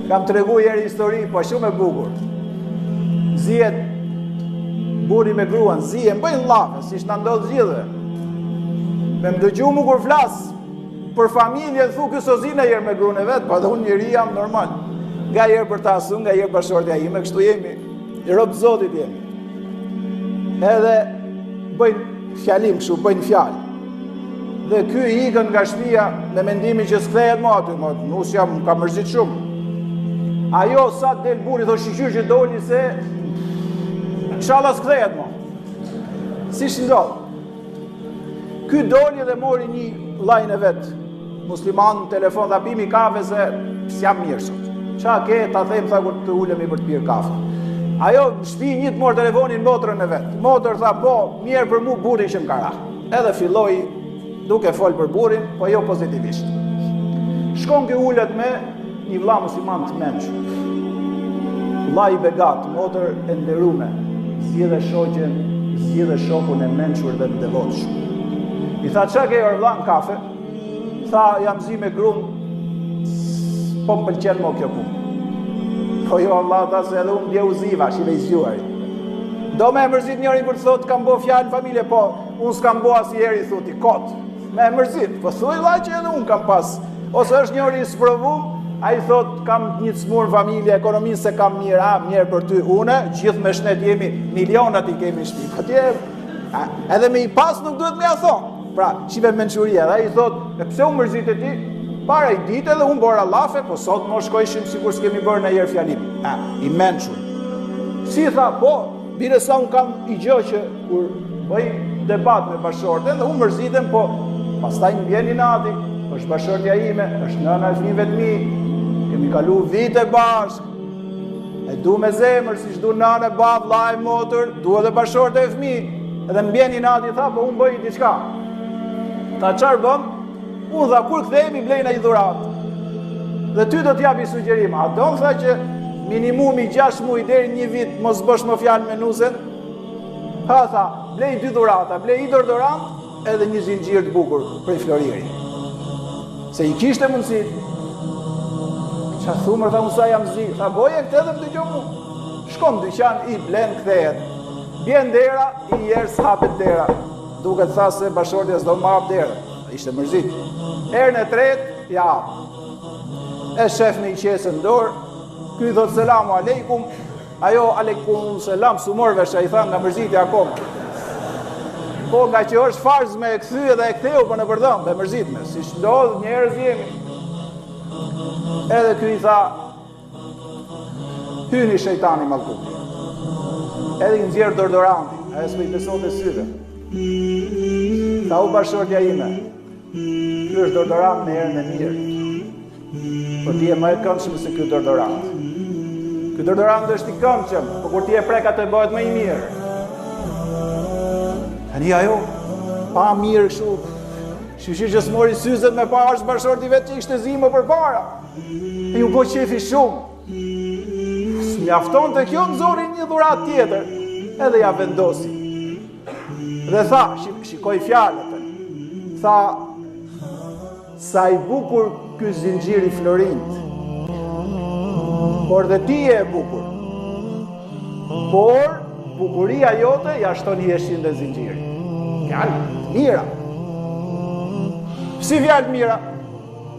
Kam tregu njëri histori, po shumë e bukur. Zihet burri me gruan, zihen, bëjnë llafe, siç na ndodh gjithëve. Me më dëgju mu kur flas për familje, thu ky sozin e herë me gruan e vet, po edhe unë njëri jam normal. Nga herë për ta asun, nga herë bashortja ime, kështu jemi. Rob Zotit jemi. Edhe bëjnë fjalim kështu, bëjnë fjalë. Dhe ky ikën nga shtëpia me mendimin që s'kthehet më aty, mos jam ka mërzit shumë. Ajo sa del burri thotë shiqyr që doli se inshallah s'kthehet më. Si ndodh? Ky doli dhe mori një llajin e vet. Musliman në telefon dha pimi kafe se s'jam mirë sot. Qa ke ta them tha kur të ulemi për të pirë kafe. Ajo në shtëpi një të mor telefonin motrën e vet. Motër tha po, mirë për mu burri që më ka ra. Edhe filloi duke fol për burrin, po jo pozitivisht. Shkon ky ulet me një vëlla musliman të mençur. Vëlla i begat, motër e nderuame, zgjidhe shoqen, zgjidhe shokun e mençur dhe të devotshëm. I tha çka ke or vëlla në kafe? Tha jam zi me gruan, po më pëlqen më kjo punë. Po jo Allah tha se edhe unë ndje uziva, shive i zgjuar. Do me mërzit njëri kur të thot kam bo fjalë në familje, po unë s'kam bo asnjëherë thoti kot. Me mërzit, po thuaj vllai që edhe unë kam pas. Ose është njëri i sprovum, ai thot kam një të smur familje, ekonominë se kam mirë, mirë për ty. Une, gjithë me shnet jemi, milionat i kemi në shtëpi. Po tje, edhe me i pas nuk duhet me ja thonë. Pra, qive mençuria, dhe ai thot, e pse u mërzit e ti? Para i ditë edhe unë bora lafe, po sot më shkojshim sikur s'kemi bërë në herë fjalim. I mençur. Si tha, po, bire sa unë kam i gjë që kur bëj debat me bashorten dhe unë mërzitem, po pastaj më vjen inati, është bashortja ime, është nëna e fëmijëve të mi, kemi kalu vite bashkë, e du me zemër, si shdu nënë, bab, vllai, motër, du edhe bashorte e fëmijë, edhe më vjen inati, tha, po unë bëj diçka. Tha çfarë bëm? Unë dha kur kthehemi blejna i dhuratë. Dhe ty do t'japi sugjerim. A do më tha që minimumi 6 muaj deri 1 vit mos bësh më fjalë me nusen? Ha tha, blej 2 dhurata, blej i dorant edhe një zinxhir të bukur për Floriri. Se i kishte mundësi. Qa thumër tha unë sa jam zi. Tha boje këtë edhe më dëgjoj mu. Shkon në dyqan, i blen, kthehet. Bjen dera, i jers hapet dera. Duket tha se bashortja s'do më hap dera. Ishte mërzit. Herën e tretë, ja. E shef me i qesën dorë, ky thot selamu aleikum, ajo aleikum selam, su morvesh, a i tha nga mërziti akoma. Po nga që është farz me e këthy edhe e ktheu për në përdhëm, be mërzit me, si shndodh njerëz jemi. Edhe ky i tha, hyni shejtani mallkuti. Edhe i nxjerr dordoranti, ajo s'me i besonte syve. Tha u bashortja ime, ky është dordorant me herën e mirë. Po ti e më e këndshëm se ky dordorant. Ky dordorant është i këndshëm, po kur ti e prek atë bëhet më i mirë. Tani ajo, pa mirë kështu, shiqyr që s'mori syzet me pa është bashorti vetë që ishte zimë për para. E ju bo qefi shumë. S'mjafton të kjo nëzori një dhurat tjetër, edhe ja vendosi. Dhe tha, shikoj fjalët, tha, sa i bukur ky zinxhiri Florint, por dhe ti e bukur, por bukuria jote ja shton i heshin dhe zinxhiri. Fjalë mira. Si fjalë mira?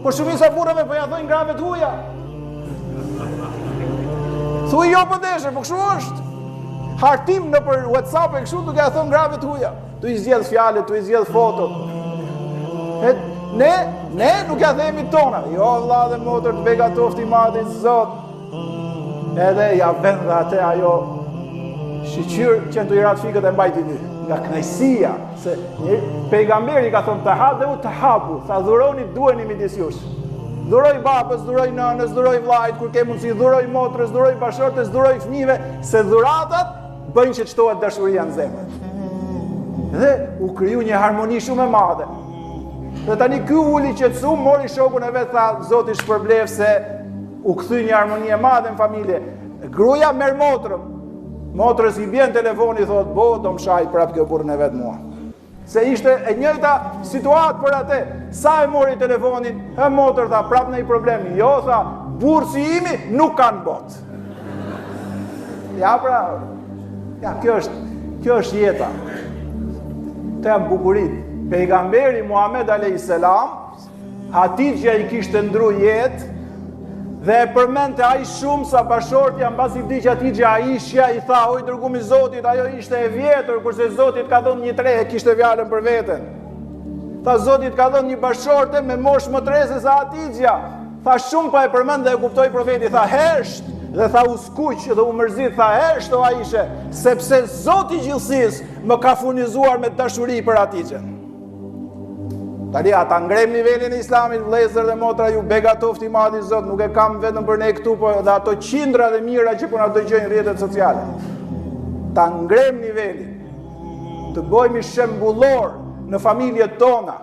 Por shumica burrave po ja thojnë grave të huaja. Thuaj jo po deshe, po kështu është. Hartim në për WhatsApp e kështu duke ja thonë grave të huaja. Tu i zgjedh fjalët, tu i zgjedh fotot. Ne nuk ja themi tona. Jo vlla dhe motër të begatofti madhi Zot. Edhe ja vend dhe atë ajo shiqyr që të i ratë fikët e mbajti dy. Nga knajsia, se pejgamberi ka thonë të hadhe u të habu, tha dhuroni duheni midis jush. Dhuroj babës, dhuroj nënës, dhuroj vllajt, kur ke mundësi, dhuroj motrës, dhuroj bashortës, dhuroj fëmijëve, se dhuratat bëjnë që të shtohet dashuria në zemër. Dhe u kriju një harmoni shumë e madhe. Dhe tani ky uli qetësu, mori shokun e vet, tha Zoti shpërblef se u kthy një harmoni e madhe në familje. Gruaja merr motrën. Motrës i bjen telefoni, thot, bo, do më shaj prap kjo burrën e vet mua. Se ishte e njëjta situatë për atë. Sa e mori telefonin, motër tha, prap në i problemi. Jo, tha, burë si imi nuk kanë botë. Ja, pra, ja, kjo është jeta. Të janë bukurit. Pejgamberi Muhammed a.s. Hatixha i kishte ndru jetë, dhe e përmente ai shumë sa bashortë janë mbasi vdiq Hatixha Aishja i tha, oj dërgumi Zotit, ajo ishte e vjetër, kurse Zotit ka dhënë një tre, kishte fjalën për veten. Tha, Zotit ka dhënë një bashortë me moshë më tre se sa Hatixha. Tha, shumë pa e përmend dhe e kuptoi profeti, tha, hesht, dhe tha, u skuq dhe u mërzit, tha, hesht o Aishe, sepse Zoti i gjithësisë më ka furnizuar me dashuri për Hatixhen. Tani ata ngrem nivelin e Islamit, vëllezër dhe motra, ju begatoft i madhi Zot, nuk e kam vetëm për ne këtu, por edhe ato qindra dhe mira që po na dëgjojnë rrjetet sociale. Ta ngrem nivelin, të bëjmë shembullor në familjet tona,